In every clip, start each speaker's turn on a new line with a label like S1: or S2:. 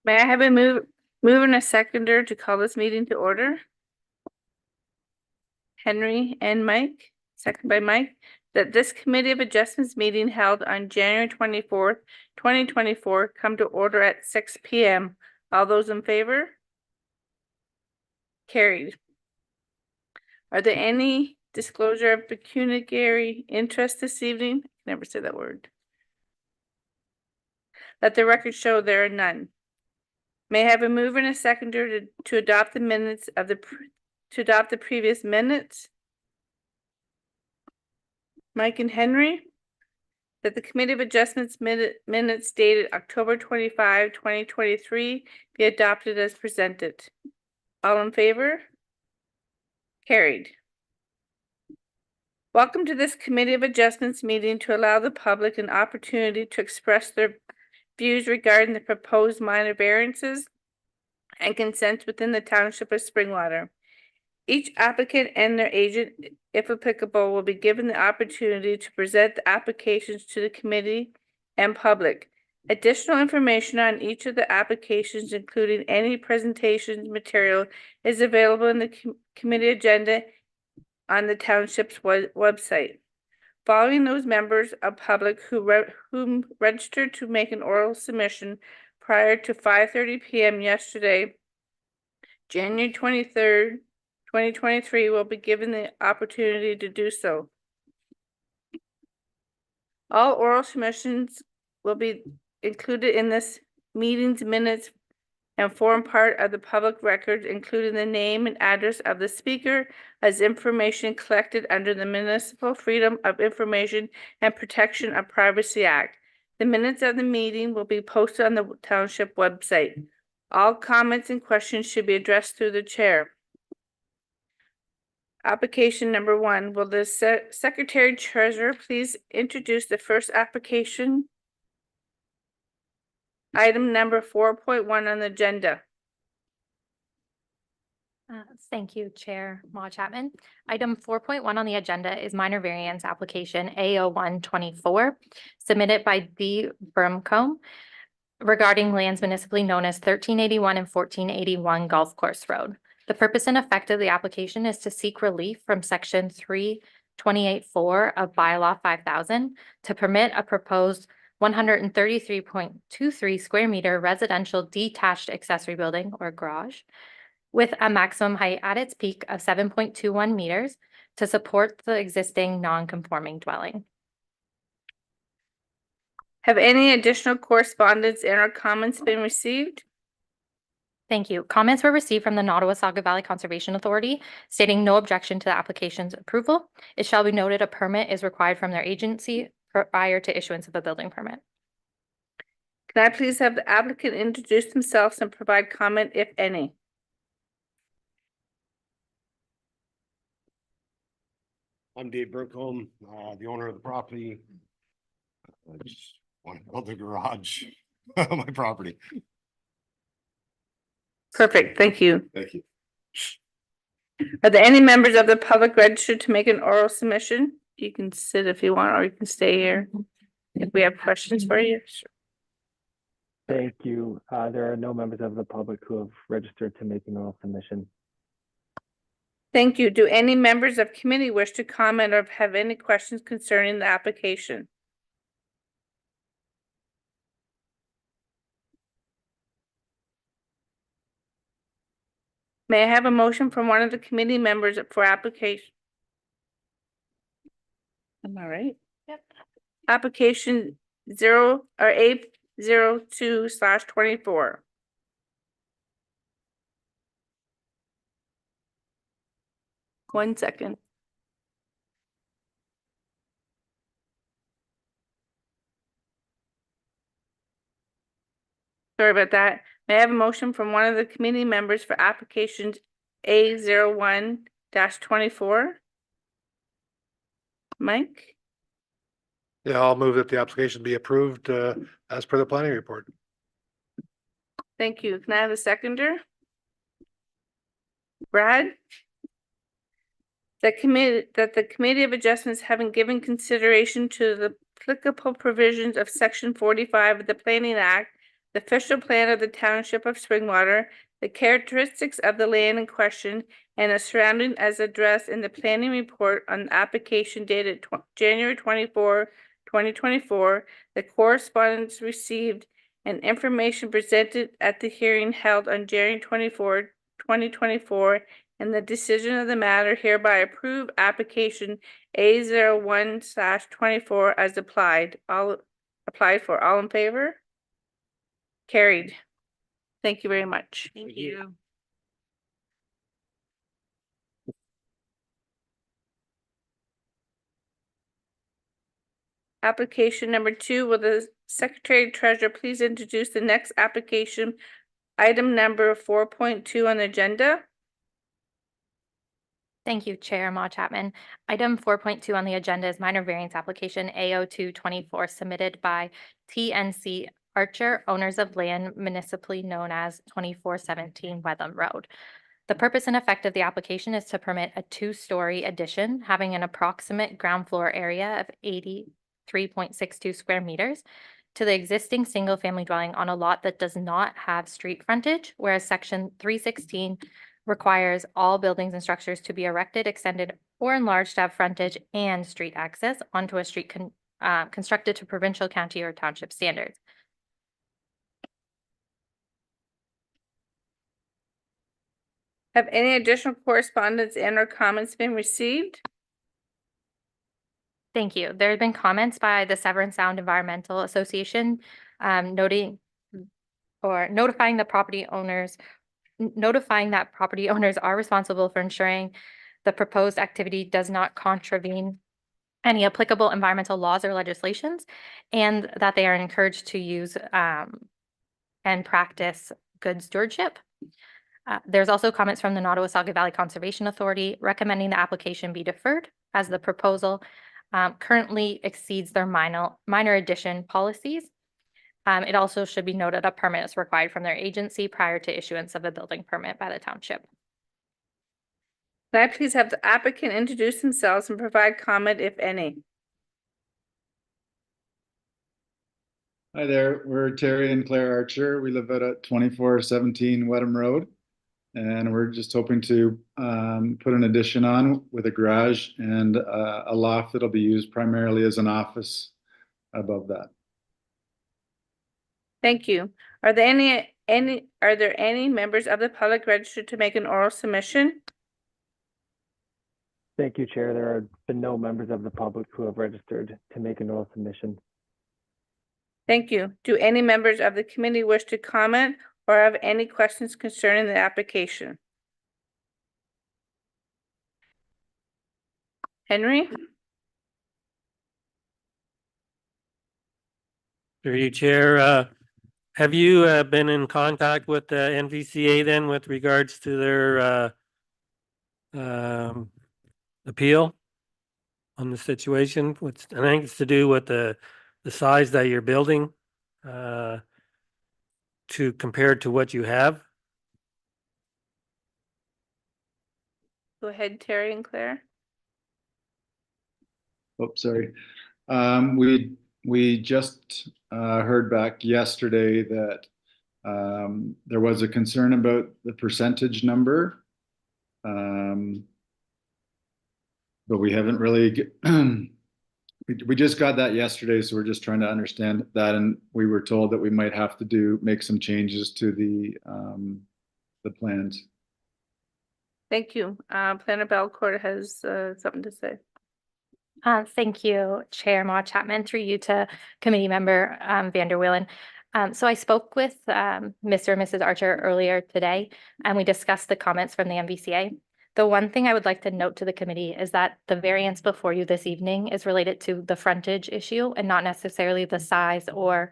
S1: May I have a move and a seconder to call this meeting to order? Henry and Mike, second by Mike, that this Committee of Adjustments meeting held on January 24th, 2024 come to order at 6 p.m. All those in favor? Carried. Are there any disclosure of pecuniary interest this evening? Never say that word. Let the record show there are none. May I have a mover and a seconder to adopt the minutes of the previous minutes? Mike and Henry, that the Committee of Adjustments minutes dated October 25, 2023 be adopted as presented. All in favor? Carried. Welcome to this Committee of Adjustments meeting to allow the public an opportunity to express their views regarding the proposed minor variances and consents within the Township of Springwater. Each applicant and their agent, if applicable, will be given the opportunity to present the applications to the committee and public. Additional information on each of the applications, including any presentation material, is available in the committee agenda on the township's website. Following those members of public whom registered to make an oral submission prior to 5:30 p.m. yesterday, January 23rd, 2023 will be given the opportunity to do so. All oral submissions will be included in this meeting's minutes and form part of the public record, including the name and address of the speaker as information collected under the Municipal Freedom of Information and Protection of Privacy Act. The minutes of the meeting will be posted on the township website. All comments and questions should be addressed through the chair. Application number 1. Will the Secretary Treasurer please introduce the first application? Item number 4.1 on the agenda.
S2: Thank you, Chair Ma Chapman. Item 4.1 on the agenda is minor variance application A0124 submitted by D. Brumcombe regarding lands municipally known as 1381 and 1481 Golf Course Road. The purpose and effect of the application is to seek relief from section 328.4 of bylaw 5000 to permit a proposed 133.23 square meter residential detached accessory building or garage with a maximum height at its peak of 7.21 meters to support the existing non-conforming dwelling.
S1: Have any additional correspondence and or comments been received?
S2: Thank you. Comments were received from the Nottawasaga Valley Conservation Authority stating no objection to the application's approval. It shall be noted a permit is required from their agency prior to issuance of a building permit.
S1: Can I please have the applicant introduce themselves and provide comment, if any?
S3: I'm Dave Brookhome, the owner of the property. I just want to build a garage on my property.
S1: Perfect, thank you.
S3: Thank you.
S1: Are there any members of the public registered to make an oral submission? You can sit if you want, or you can stay here if we have questions for you. Sure.
S4: Thank you. There are no members of the public who have registered to make an oral submission.
S1: Thank you. Do any members of committee wish to comment or have any questions concerning the application? May I have a motion from one of the committee members for application? Am I right?
S2: Yep.
S1: Application 802/24. One second. Sorry about that. May I have a motion from one of the committee members for applications A01-24? Mike?
S5: Yeah, I'll move that the application be approved as per the planning report.
S1: Thank you. Can I have a seconder? Brad? That the Committee of Adjustments, having given consideration to the applicable provisions of Section 45 of the Planning Act the official plan of the Township of Springwater, the characteristics of the land in question, and the surrounding as addressed in the planning report on the application dated January 24, 2024, the correspondence received, and information presented at the hearing held on January 24, 2024, and the decision of the matter hereby approve application A01/24 as applied. All in favor? Carried. Thank you very much.
S3: Thank you.
S1: Application number 2, will the Secretary Treasurer please introduce the next application, item number 4.2 on the agenda?
S2: Thank you, Chair Ma Chapman. Item 4.2 on the agenda is minor variance application A0224 submitted by TNC Archer, owners of land municipally known as 2417 Wetham Road. The purpose and effect of the application is to permit a two-story addition having an approximate ground floor area of 83.62 square meters to the existing single-family dwelling on a lot that does not have street frontage, whereas Section 316 requires all buildings and structures to be erected, extended, or enlarged to have frontage and street access onto a street constructed to provincial, county, or township standards.
S1: Have any additional correspondence and or comments been received?
S2: Thank you. There have been comments by the Severn Sound Environmental Association notifying that property owners are responsible for ensuring the proposed activity does not contravene any applicable environmental laws or legislations, and that they are encouraged to use and practice good stewardship. There's also comments from the Nottawasaga Valley Conservation Authority recommending the application be deferred as the proposal currently exceeds their minor addition policies. It also should be noted a permit is required from their agency prior to issuance of a building permit by the township.
S1: Can I please have the applicant introduce themselves and provide comment, if any?
S6: Hi there, we're Terry and Claire Archer. We live out at 2417 Wetham Road. And we're just hoping to put an addition on with a garage and a loft that'll be used primarily as an office above that.
S1: Thank you. Are there any members of the public registered to make an oral submission?
S4: Thank you, Chair. There have been no members of the public who have registered to make an oral submission.
S1: Thank you. Do any members of the committee wish to comment or have any questions concerning the application? Henry?
S7: Through you, Chair. Have you been in contact with the NVCA then with regards to their appeal on the situation? Which I think it's to do with the size that you're building to compared to what you have.
S1: Go ahead, Terry and Claire.
S6: Oh, sorry. We just heard back yesterday that there was a concern about the percentage number. But we haven't really, we just got that yesterday, so we're just trying to understand that, and we were told that we might have to make some changes to the plans.
S1: Thank you. Planner Belcourt has something to say.
S2: Thank you, Chair Ma Chapman, through you to committee member Vanderwillen. So I spoke with Mr. and Mrs. Archer earlier today, and we discussed the comments from the MVCA. The one thing I would like to note to the committee is that the variance before you this evening is related to the frontage issue and not necessarily the size or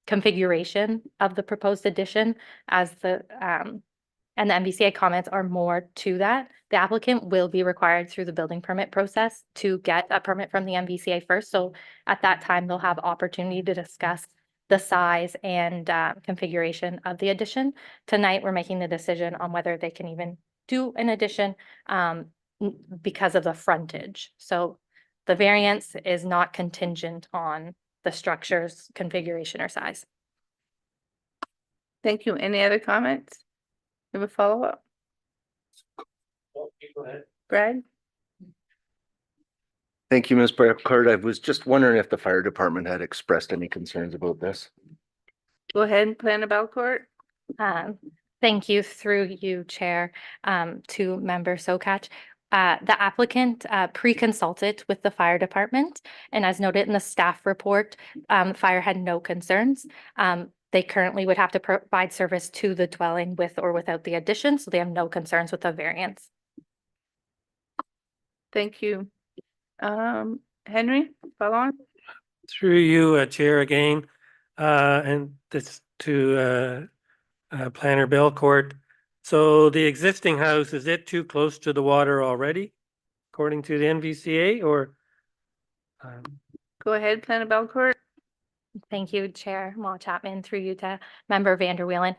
S2: configuration of the proposed addition, as and the MVCA comments are more to that. The applicant will be required through the building permit process to get a permit from the MVCA first. So at that time, they'll have opportunity to discuss the size and configuration of the addition. Tonight, we're making the decision on whether they can even do an addition because of the frontage. So the variance is not contingent on the structure's configuration or size.
S1: Thank you. Any other comments? Have a follow-up? Brad?
S8: Thank you, Ms. Burkhardt. I was just wondering if the fire department had expressed any concerns about this.
S1: Go ahead, Planner Belcourt.
S2: Thank you through you, Chair, to Member Sokach. The applicant pre-consulted with the fire department, and as noted in the staff report, fire had no concerns. They currently would have to provide service to the dwelling with or without the addition, so they have no concerns with the variance.
S1: Thank you. Henry, follow on?
S7: Through you, Chair, again, and this to Planner Belcourt. So the existing house, is it too close to the water already, according to the NVCA, or?
S1: Go ahead, Planner Belcourt.
S2: Thank you, Chair Ma Chapman, through you to Member Vanderwheelen.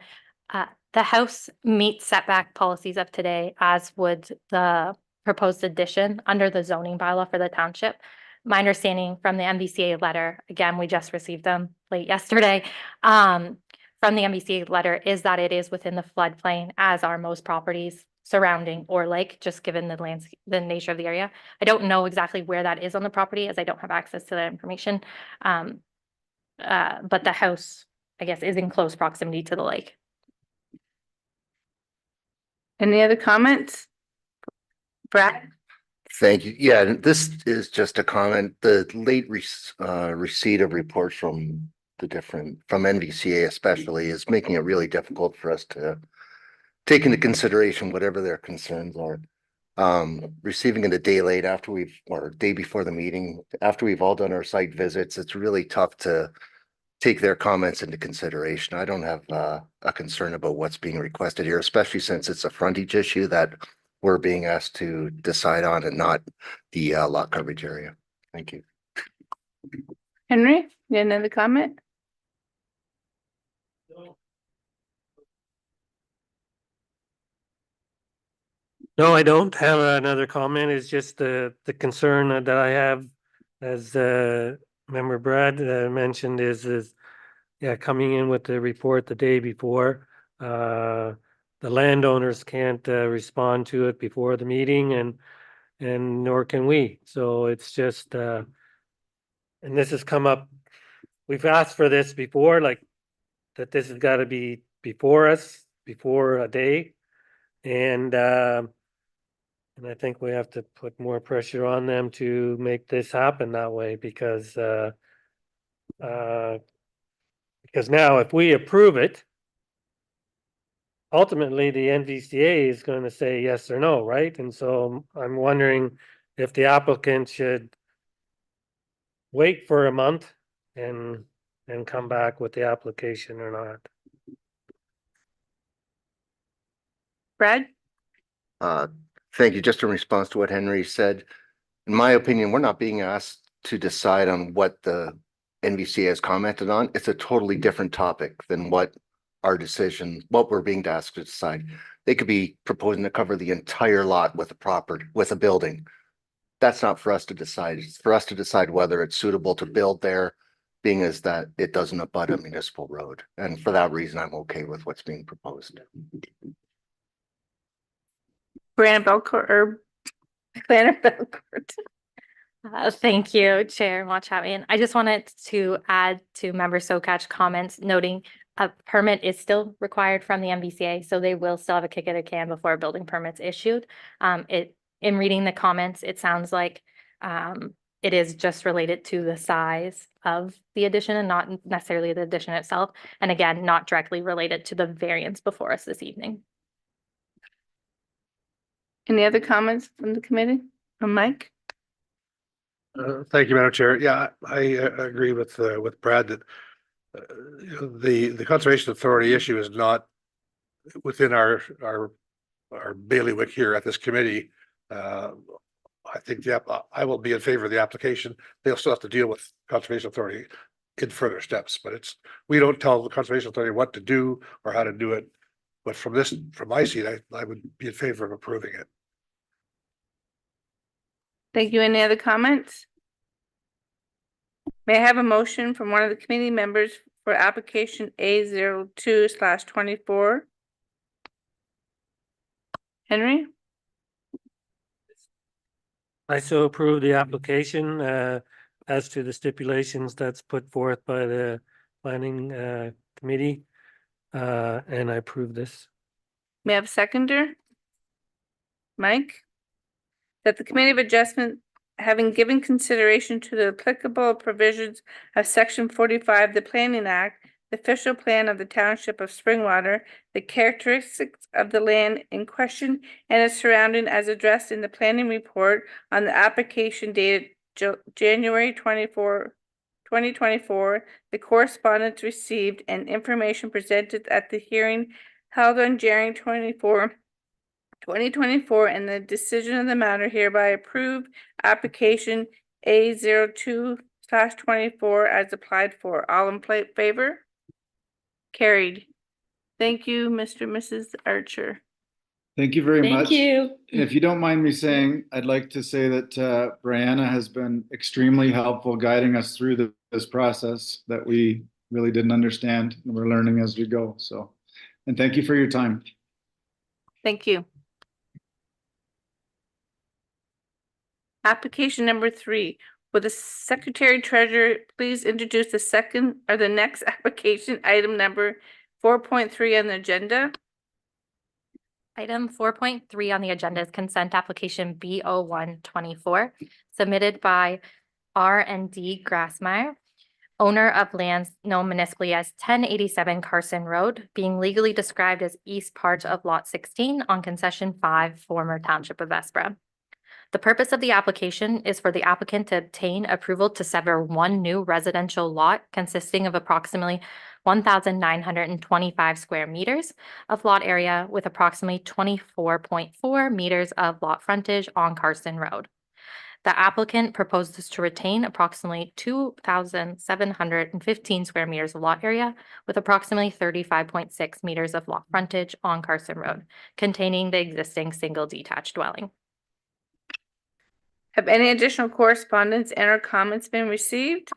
S2: The house meets setback policies of today, as would the proposed addition under the zoning bylaw for the township. My understanding from the MVCA letter, again, we just received them late yesterday, from the MVCA letter is that it is within the floodplain, as are most properties surrounding or lake, just given the nature of the area. I don't know exactly where that is on the property, as I don't have access to that information. But the house, I guess, is in close proximity to the lake.
S1: Any other comments? Brad?
S8: Thank you. Yeah, and this is just a comment. The late receipt of reports from from NVCA especially is making it really difficult for us to take into consideration whatever their concerns are. Receiving it a day late or day before the meeting, after we've all done our site visits, it's really tough to take their comments into consideration. I don't have a concern about what's being requested here, especially since it's a frontage issue that we're being asked to decide on and not the lot coverage area. Thank you.
S1: Henry, you have another comment?
S7: No, I don't have another comment. It's just the concern that I have, as Member Brad mentioned, is yeah, coming in with the report the day before. The landowners can't respond to it before the meeting, and nor can we. So it's just and this has come up. We've asked for this before, like that this has got to be before us, before a day, and I think we have to put more pressure on them to make this happen that way, because now if we approve it, ultimately the NVCA is going to say yes or no, right? And so I'm wondering if the applicant should wait for a month and come back with the application or not.
S1: Brad?
S8: Thank you. Just in response to what Henry said, in my opinion, we're not being asked to decide on what the NVCA has commented on. It's a totally different topic than what we're being asked to decide. They could be proposing to cover the entire lot with a building. That's not for us to decide. It's for us to decide whether it's suitable to build there, being as that it doesn't abut a municipal road. And for that reason, I'm okay with what's being proposed.
S1: Brandon Belcourt or Planner Belcourt?
S2: Thank you, Chair Ma Chapman. I just wanted to add to Member Sokach comments, noting a permit is still required from the MVCA, so they will still have a kick at a can before a building permit's issued. In reading the comments, it sounds like it is just related to the size of the addition and not necessarily the addition itself. And again, not directly related to the variance before us this evening.
S1: Any other comments from the committee? From Mike?
S5: Thank you, Madam Chair. Yeah, I agree with Brad that the Conservation Authority issue is not within our bailiwick here at this committee. I think I will be in favor of the application. They'll still have to deal with Conservation Authority in further steps, but we don't tell the Conservation Authority what to do or how to do it. But from my seat, I would be in favor of approving it.
S1: Thank you. Any other comments? May I have a motion from one of the committee members for application A02/24. Henry,
S7: I so approve the application as to the stipulations that's put forth by the planning committee. And I approve this.
S1: may I have a seconder? Mike? That the Committee of Adjustment, having given consideration to the applicable provisions of Section 45 of the Planning Act, the official plan of the Township of Springwater, the characteristics of the land in question and its surrounding as addressed in the planning report on the application dated January 24, 2024, the correspondence received and information presented at the hearing held on January 24, 2024, and the decision of the matter hereby approved application A02/24 as applied for. All in favor? Carried. Thank you, Mr. and Mrs. Archer.
S6: Thank you very much.
S2: Thank you.
S6: If you don't mind me saying, I'd like to say that Brianna has been extremely helpful guiding us through this process that we really didn't understand, and we're learning as we go. So, and thank you for your time.
S1: Thank you. Application number 3. Will the Secretary Treasurer please introduce the second or the next application, item number 4.3 on the agenda?
S2: Item 4.3 on the agenda is consent application B0124, submitted by R&D Grassmeyer, owner of lands known municipally as 1087 Carson Road, being legally described as east part of Lot 16 on Concession 5, former Township of Vespra. The purpose of the application is for the applicant to obtain approval to sever one new residential lot consisting of approximately 1,925 square meters of lot area with approximately 24.4 meters of lot frontage on Carson Road. The applicant proposes to retain approximately 2,715 square meters of lot area with approximately 35.6 meters of lot frontage on Carson Road, containing the existing single detached dwelling.
S1: Have any additional correspondence and or comments been received?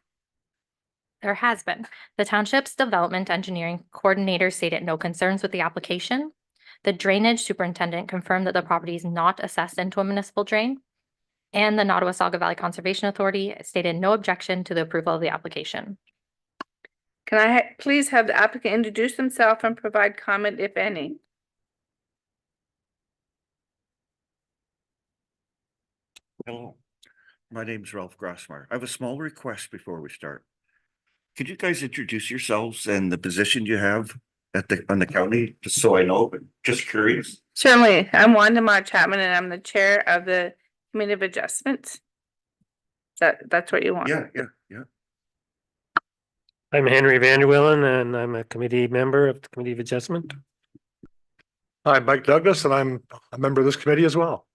S2: There has been. The Township's Development Engineering Coordinator stated no concerns with the application. The Drainage Superintendent confirmed that the property is not assessed into a municipal drain. And the Nottawasaga Valley Conservation Authority stated no objection to the approval of the application.
S1: Can I please have the applicant introduce himself and provide comment, if any?
S9: Hello, my name's Ralph Grassmeyer. I have a small request before we start. Could you guys introduce yourselves and the position you have on the county, just so I know, but just curious?
S1: Certainly. I'm Wanda Mott Chapman and I'm the chair of the Committee of Adjustment. That's what you want?
S9: Yeah.
S7: I'm Henry Vanderwillen and I'm a committee member of the Committee of Adjustment.
S5: I'm Mike Douglas and I'm a member of this committee as well.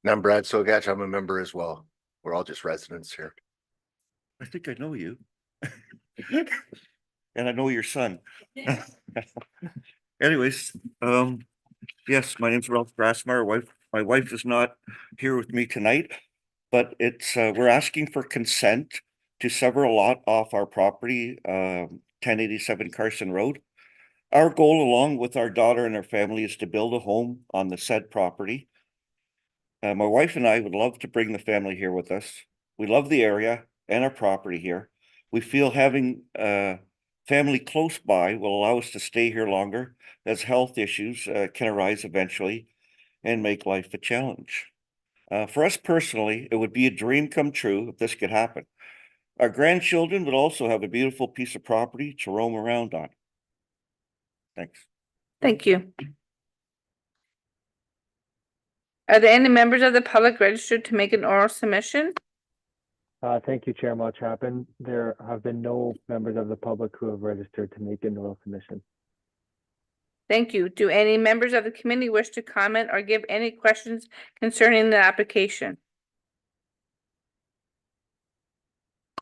S8: And I'm Brad Sogach. I'm a member as well. We're all just residents here.
S9: I think I know you. And I know your son. Anyways, yes, my name's Ralph Grassmeyer. My wife is not here with me tonight, but we're asking for consent to sever a lot off our property, 1087 Carson Road. Our goal, along with our daughter and her family, is to build a home on the said property. My wife and I would love to bring the family here with us. We love the area and our property here. We feel having family close by will allow us to stay here longer, as health issues can arise eventually and make life a challenge. For us personally, it would be a dream come true if this could happen. Our grandchildren would also have a beautiful piece of property to roam around on. Thanks.
S1: Thank you. Are there any members of the public registered to make an oral submission?
S4: Thank you, Chair Mal Chapman. There have been no members of the public who have registered to make an oral submission.
S1: Thank you. Do any members of the committee wish to comment or give any questions concerning the application?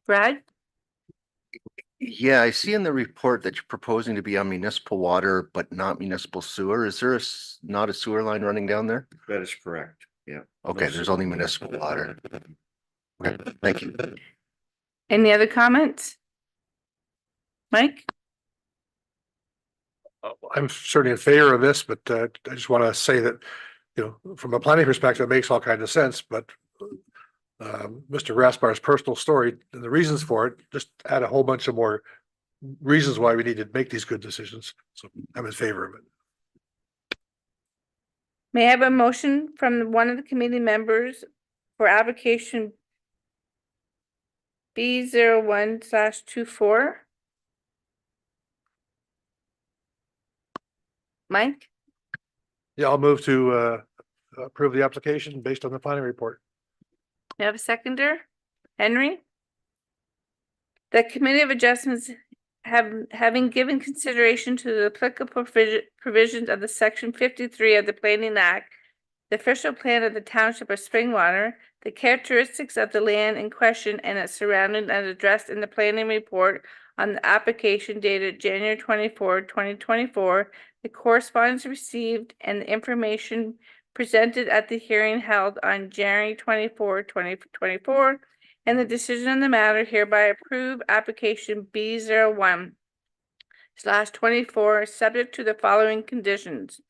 S1: Brad?
S8: Yeah, I see in the report that you're proposing to be on municipal water, but not municipal sewer. Is there not a sewer line running down there?
S9: That is correct. Yeah.
S8: Okay, there's only municipal water. Okay, thank you.
S1: Any other comments? Mike?
S5: I'm certainly in favor of this, but I just want to say that, from a planning perspective, it makes all kinds of sense, but Mr. Raspar's personal story and the reasons for it just add a whole bunch of more reasons why we need to make these good decisions. So I'm in favor of it.
S1: May I have a motion from one of the committee members for application B01/24? Mike?
S5: Yeah, I'll move to approve the application based on the planning report.
S1: You have a seconder? Henry? The Committee of Adjustments having given consideration to the applicable provisions of the Section 53 of the Planning Act, the official plan of the Township of Springwater, the characteristics of the land in question and its surroundings as addressed in the planning report on the application dated January 24, 2024, the correspondence received and the information presented at the hearing held on January 24, 2024, and the decision on the matter hereby approve application B01/24, subject to the following conditions.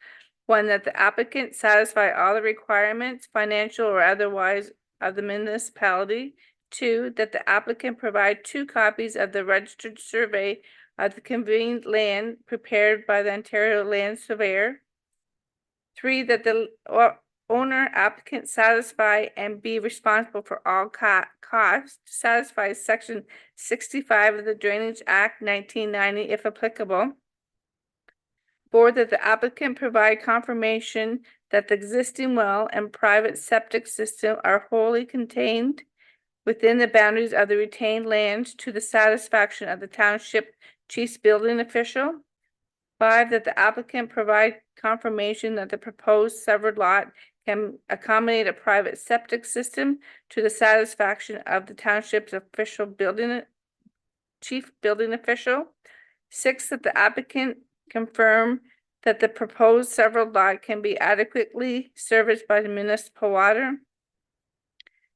S1: One, that the applicant satisfy all the requirements, financial or otherwise, of the municipality. Two, that the applicant provide 2 copies of the registered survey of the convened land prepared by the Ontario Land Surveyor. 3, that the owner applicant satisfy and be responsible for all costs to satisfy Section 65 of the Drainage Act 1990 if applicable. 4, that the applicant provide confirmation that the existing well and private septic system are wholly contained within the boundaries of the retained lands to the satisfaction of the township chief's building official. 5, that the applicant provide confirmation that the proposed severed lot can accommodate a private septic system to the satisfaction of the township's chief building official. 6, that the applicant confirm that the proposed several lot can be adequately serviced by the municipal water.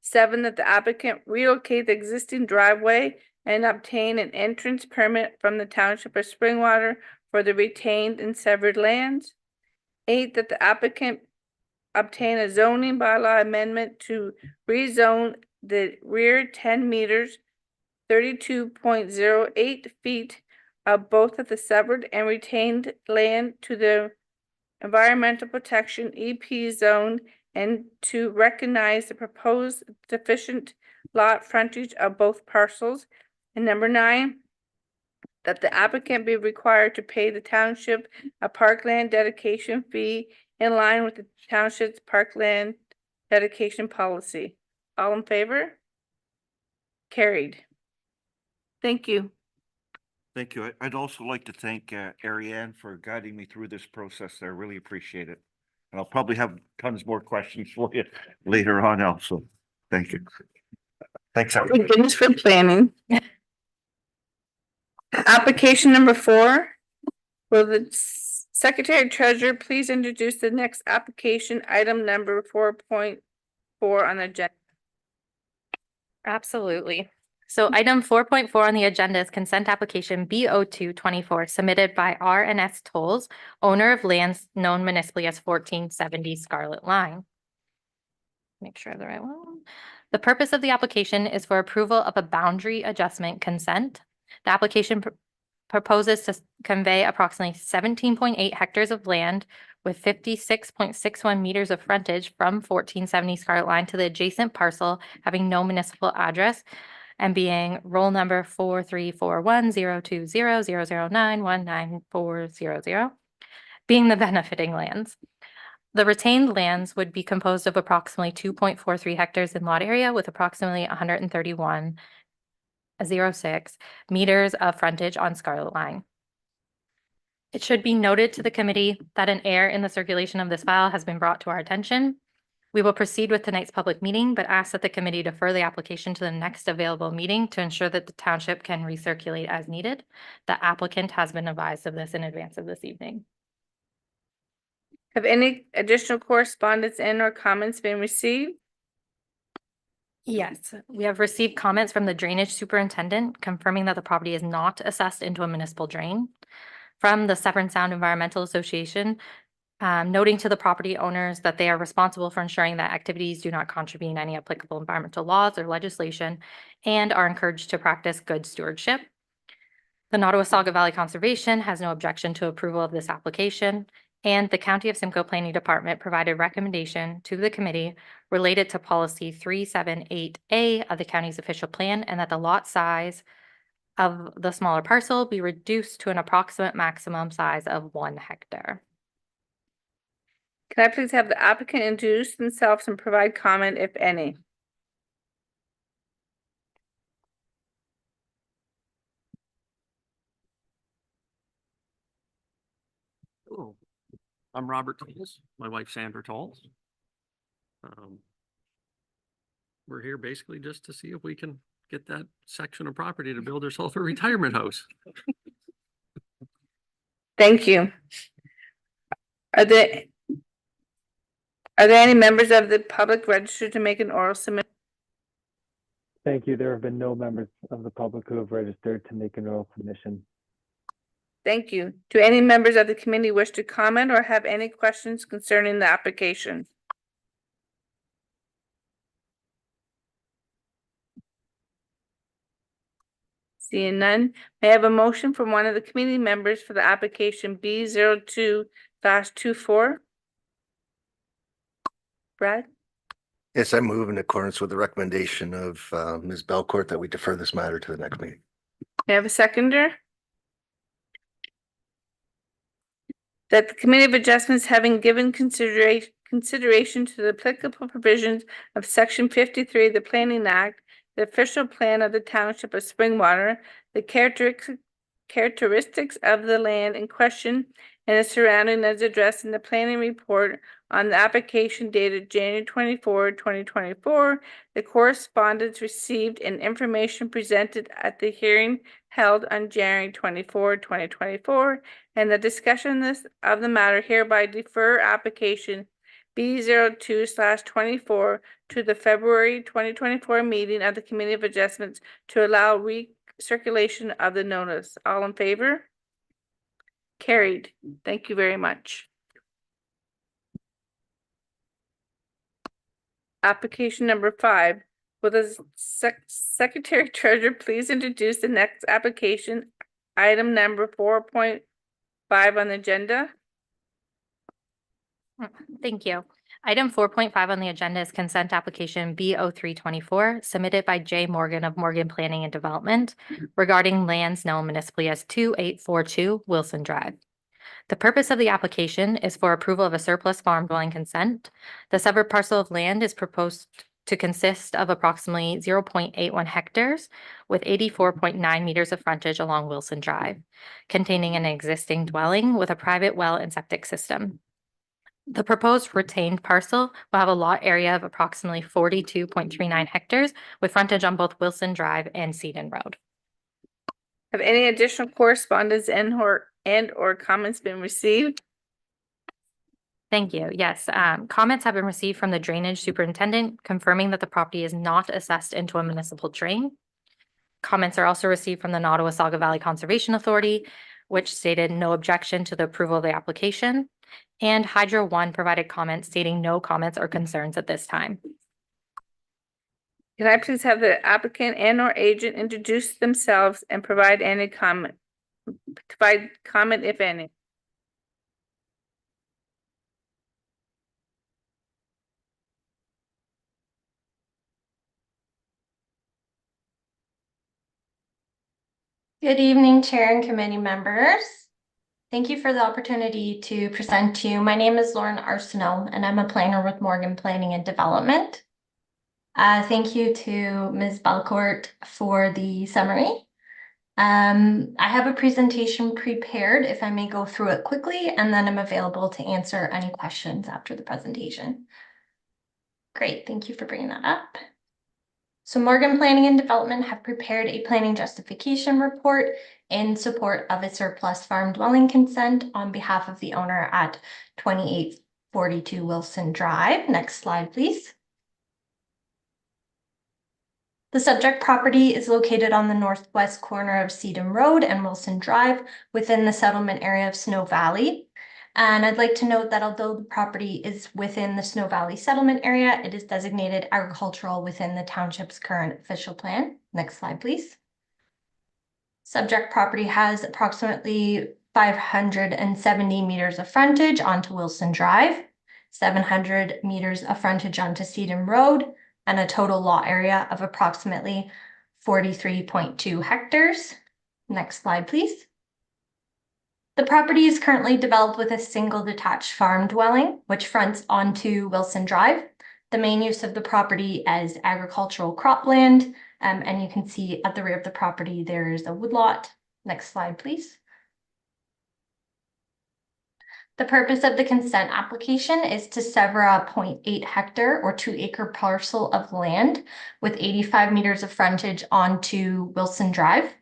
S1: 7, that the applicant relocate the existing driveway and obtain an entrance permit from the Township of Springwater for the retained and severed lands. 8, that the applicant obtain a zoning bylaw amendment to rezone the rear 10 meters, 32.08 feet of both of the severed and retained land to the Environmental Protection EP zone and to recognize the proposed deficient lot frontage of both parcels. And number 9, that the applicant be required to pay the township a parkland dedication fee in line with the township's parkland dedication policy. All in favor? Carried. Thank you.
S9: Thank you. I'd also like to thank Ariane for guiding me through this process. I really appreciate it. And I'll probably have tons more questions for you later on also. Thank you. Thanks, everybody.
S1: Thank goodness for planning. Application number 4. Will the Secretary Treasurer please introduce the next application, item number 4.4 on the agenda?
S2: Absolutely. So item 4.4 on the agenda is consent application B0224 submitted by R&S Tolls, owner of lands known municipally as 1470 Scarlet Line. Make sure I have the right one. The purpose of the application is for approval of a boundary adjustment consent. The application proposes to convey approximately 17.8 hectares of land with 56.61 meters of frontage from 1470 Scarlet Line to the adjacent parcel having no municipal address and being roll number 4341020009194000, being the benefiting lands. The retained lands would be composed of approximately 2.43 hectares in lot area with approximately 131.06 meters of frontage on Scarlet Line. It should be noted to the committee that an error in the circulation of this file has been brought to our attention. We will proceed with tonight's public meeting, but ask that the committee defer the application to the next available meeting to ensure that the township can recirculate as needed. The applicant has been advised of this in advance of this evening.
S1: Have any additional correspondence and or comments been received?
S2: Yes, we have received comments from the drainage superintendent confirming that the property is not assessed into a municipal drain. From the Severn Sound Environmental Association, noting to the property owners that they are responsible for ensuring that activities do not contravene any applicable environmental laws or legislation and are encouraged to practice good stewardship. The Nottawasaga Valley Conservation has no objection to approval of this application, and the County of Simcoe Planning Department provided recommendation to the committee related to policy 378A of the county's official plan, and that the lot size of the smaller parcel be reduced to an approximate maximum size of 1 hectare.
S1: Can I please have the applicant introduce themselves and provide comment if any?
S10: Hello, I'm Robert Tolles, my wife Sandra Tolles. We're here basically just to see if we can get that section of property to build herself a retirement house.
S1: Thank you. Are there any members of the public registered to make an oral submission?
S4: Thank you. There have been no members of the public who have registered to make an oral submission.
S1: Thank you. Do any members of the committee wish to comment or have any questions concerning the application? Seeing none, may I have a motion from one of the committee members for the application B02-24? Brad?
S8: Yes, I move in accordance with the recommendation of Ms. Belcourt that we defer this matter to the next meeting.
S1: May I have a seconder? That the Committee of Adjustments, having given consideration to the applicable provisions of Section 53 of the Planning Act, the official plan of the Township of Springwater, the characteristics of the land in question and its surrounding as addressed in the planning report on the application dated January 24, 2024, the correspondence received and information presented at the hearing held on January 24, 2024, and the discussion of the matter hereby defer application B02/24 to the February 2024 meeting of the Committee of Adjustments to allow recirculation of the notice. All in favor? Carried. Thank you very much. Application number 5. Will the Secretary Treasurer please introduce the next application, item number 4.5 on the agenda?
S2: Thank you. Item 4.5 on the agenda is consent application B0324 submitted by Jay Morgan of Morgan Planning and Development regarding lands known municipally as 2842 Wilson Drive. The purpose of the application is for approval of a surplus farm dwelling consent. The severed parcel of land is proposed to consist of approximately 0.81 hectares with 84.9 meters of frontage along Wilson Drive, containing an existing dwelling with a private well and septic system. The proposed retained parcel will have a lot area of approximately 42.39 hectares with frontage on both Wilson Drive and Seaton Road.
S1: Have any additional correspondence and or comments been received?
S2: Thank you. Yes, comments have been received from the drainage superintendent confirming that the property is not assessed into a municipal drain. Comments are also received from the Nottawasaga Valley Conservation Authority, which stated no objection to the approval of the application. And Hydro One provided comments stating no comments or concerns at this time.
S1: Can I please have the applicant and or agent introduce themselves and provide any comment? Provide comment if any.
S11: Good evening, Chair and committee members. Thank you for the opportunity to present to you. My name is Lauren Arsenault, and I'm a planner with Morgan Planning and Development. Thank you to Ms. Belcourt for the summary. I have a presentation prepared if I may go through it quickly, and then I'm available to answer any questions after the presentation. Great, thank you for bringing that up. So Morgan Planning and Development have prepared a planning justification report in support of a surplus farm dwelling consent on behalf of the owner at 2842 Wilson Drive. Next slide, please. The subject property is located on the northwest corner of Sedum Road and Wilson Drive within the settlement area of Snow Valley. And I'd like to note that although the property is within the Snow Valley settlement area, it is designated agricultural within the township's current official plan. Next slide, please. Subject property has approximately 570 meters of frontage onto Wilson Drive, 700 meters of frontage onto Sedum Road, and a total lot area of approximately 43.2 hectares. Next slide, please. The property is currently developed with a single detached farm dwelling, which fronts onto Wilson Drive. The main use of the property is agricultural cropland, and you can see at the rear of the property, there's a woodlot. Next slide, please. The purpose of the consent application is to sever a 0.8 hectare or 2-acre parcel of land with 85 meters of frontage onto Wilson Drive.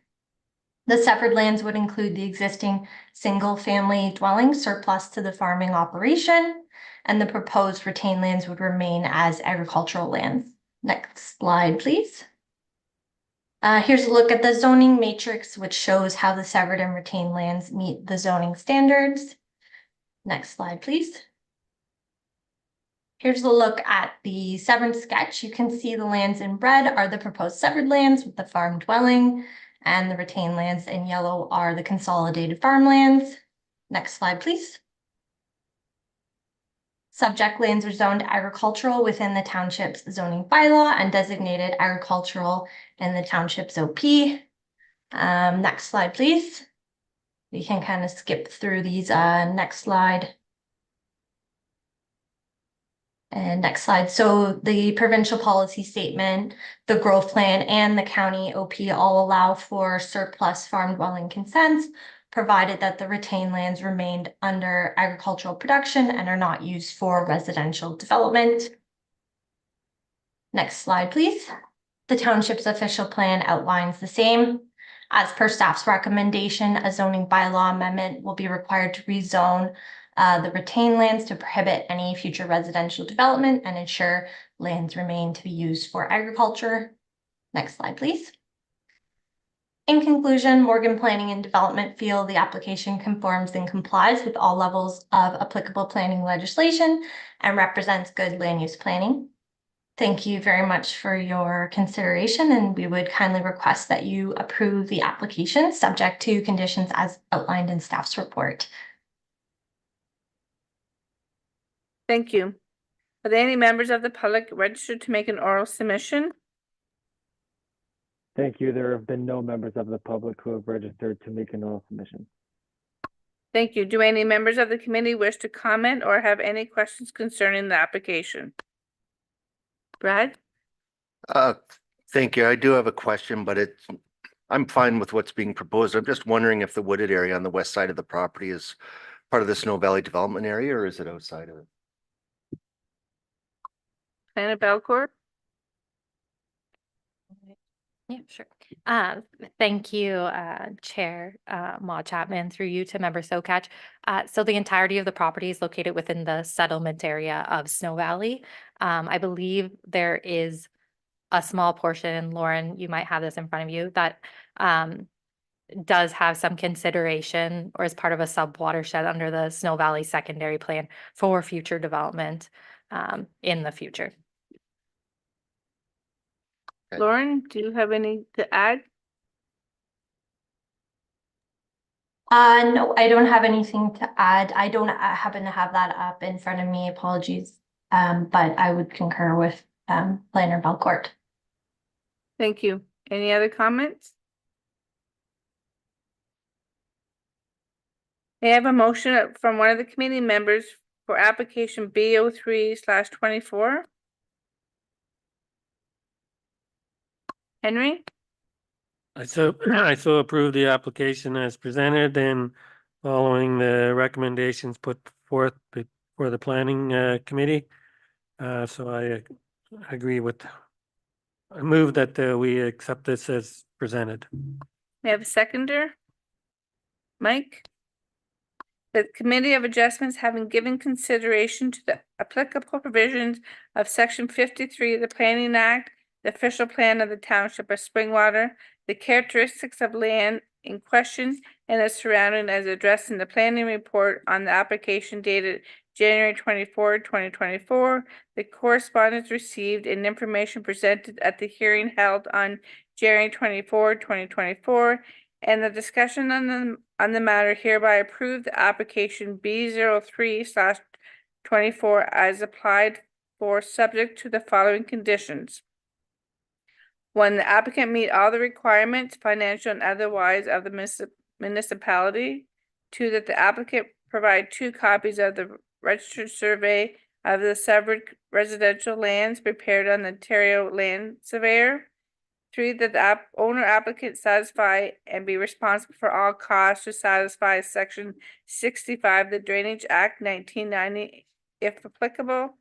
S11: The severed lands would include the existing single-family dwelling surplus to the farming operation, and the proposed retained lands would remain as agricultural lands. Next slide, please. Here's a look at the zoning matrix, which shows how the severed and retained lands meet the zoning standards. Next slide, please. Here's a look at the severed sketch. You can see the lands in red are the proposed severed lands with the farm dwelling, and the retained lands in yellow are the consolidated farmlands. Next slide, please. Subject lands are zoned agricultural within the township's zoning bylaw and designated agricultural in the township's OP. Next slide, please. We can kind of skip through these. Next slide. And next slide. So the provincial policy statement, the growth plan, and the county OP all allow for surplus farm dwelling consents, provided that the retained lands remained under agricultural production and are not used for residential development. Next slide, please. The township's official plan outlines the same. As per staff's recommendation, a zoning bylaw amendment will be required to rezone the retained lands to prohibit any future residential development and ensure lands remain to be used for agriculture. Next slide, please. In conclusion, Morgan Planning and Development feel the application conforms and complies with all levels of applicable planning legislation and represents good land use planning. Thank you very much for your consideration, and we would kindly request that you approve the application subject to conditions as outlined in staff's report.
S1: Thank you. Are there any members of the public registered to make an oral submission?
S4: Thank you. There have been no members of the public who have registered to make an oral submission.
S1: Thank you. Do any members of the committee wish to comment or have any questions concerning the application? Brad?
S8: Thank you. I do have a question, but I'm fine with what's being proposed. I'm just wondering if the wooded area on the west side of the property is part of the Snow Valley development area, or is it outside of it?
S1: Planner Belcourt?
S2: Yeah, sure. Thank you, Chair Maud Chapman, through you to Member Sokach. So the entirety of the property is located within the settlement area of Snow Valley. I believe there is a small portion, Lauren, you might have this in front of you, that does have some consideration or is part of a sub-watershed under the Snow Valley secondary plan for future development in the future.
S8: Okay.
S1: Lauren, do you have any to add?
S11: No, I don't have anything to add. I don't happen to have that up in front of me. Apologies. But I would concur with Planner Belcourt.
S1: Thank you. Any other comments? May I have a motion from one of the committee members for application B03/24? Henry?
S7: I so approve the application as presented and following the recommendations put forth for the planning committee. So I agree with, I move that we accept this as presented.
S1: May I have a seconder? Mike? The Committee of Adjustments, having given consideration to the applicable provisions of Section 53 of the Planning Act the official plan of the township of Springwater, the characteristics of land in question and its surrounding as addressed in the planning report on the application dated January 24, 2024, the correspondence received and information presented at the hearing held on January 24, 2024, and the discussion on the matter hereby approved the application B03/24 as applied for, subject to the following conditions. 1, the applicant meet all the requirements, financial and otherwise, of the municipality. 2, that the applicant provide 2 copies of the registered survey of the severed residential lands prepared on the Ontario Land Surveyor. 3, that the owner applicant satisfy and be responsible for all costs to satisfy Section 65 of the Drainage Act 1990, if applicable.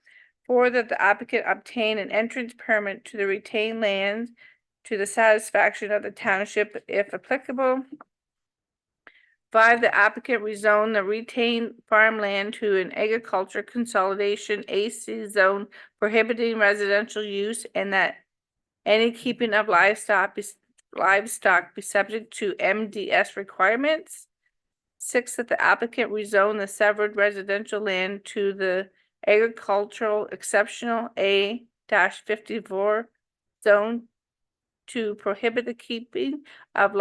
S1: 4, that the applicant obtain an entrance permit to the retained lands to the satisfaction of the township, if applicable. 5, the applicant rezone the retained farmland to an agriculture consolidation AC zone prohibiting residential use, and that any keeping of livestock be subject to MDS requirements. 6, that the applicant rezone the severed residential land to the agricultural exceptional A-54 zone to prohibit the keeping of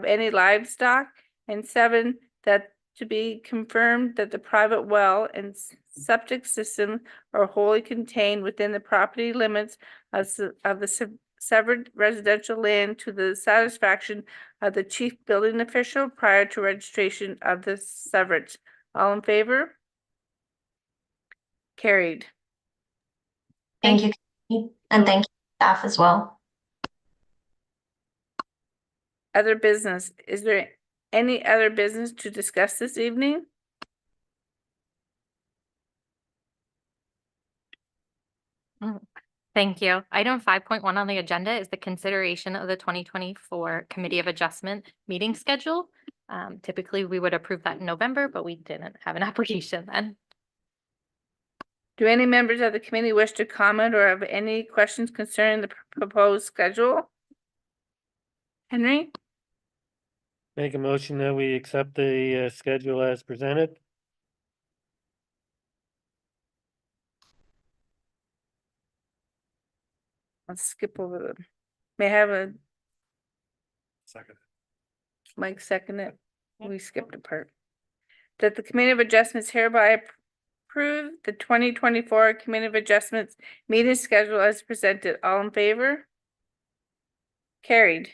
S1: any livestock. And 7, that to be confirmed that the private well and septic system are wholly contained within the property limits of the severed residential land to the satisfaction of the chief building official prior to registration of the severance. All in favor? Carried.
S11: Thank you, Kathy, and thank you staff as well.
S1: Other business. Is there any other business to discuss this evening?
S2: Thank you. Item 5.1 on the agenda is the consideration of the 2024 Committee of Adjustment meeting schedule. Typically, we would approve that in November, but we didn't have an application then.
S1: Do any members of the committee wish to comment or have any questions concerning the proposed schedule? Henry?
S7: Make a motion that we accept the schedule as presented.
S1: Let's skip over the, may I have a
S5: Second.
S1: Mike second it? We skipped a part. That the Committee of Adjustments hereby approve the 2024 Committee of Adjustments meeting schedule as presented. All in favor? Carried.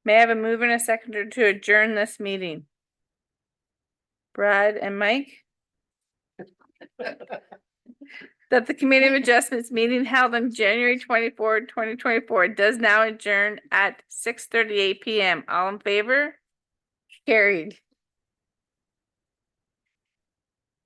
S1: May I have a mover and a seconder to adjourn this meeting? Brad and Mike? That the Committee of Adjustments meeting held on January 24, 2024 does now adjourn at 6:38 PM. All in favor? Carried.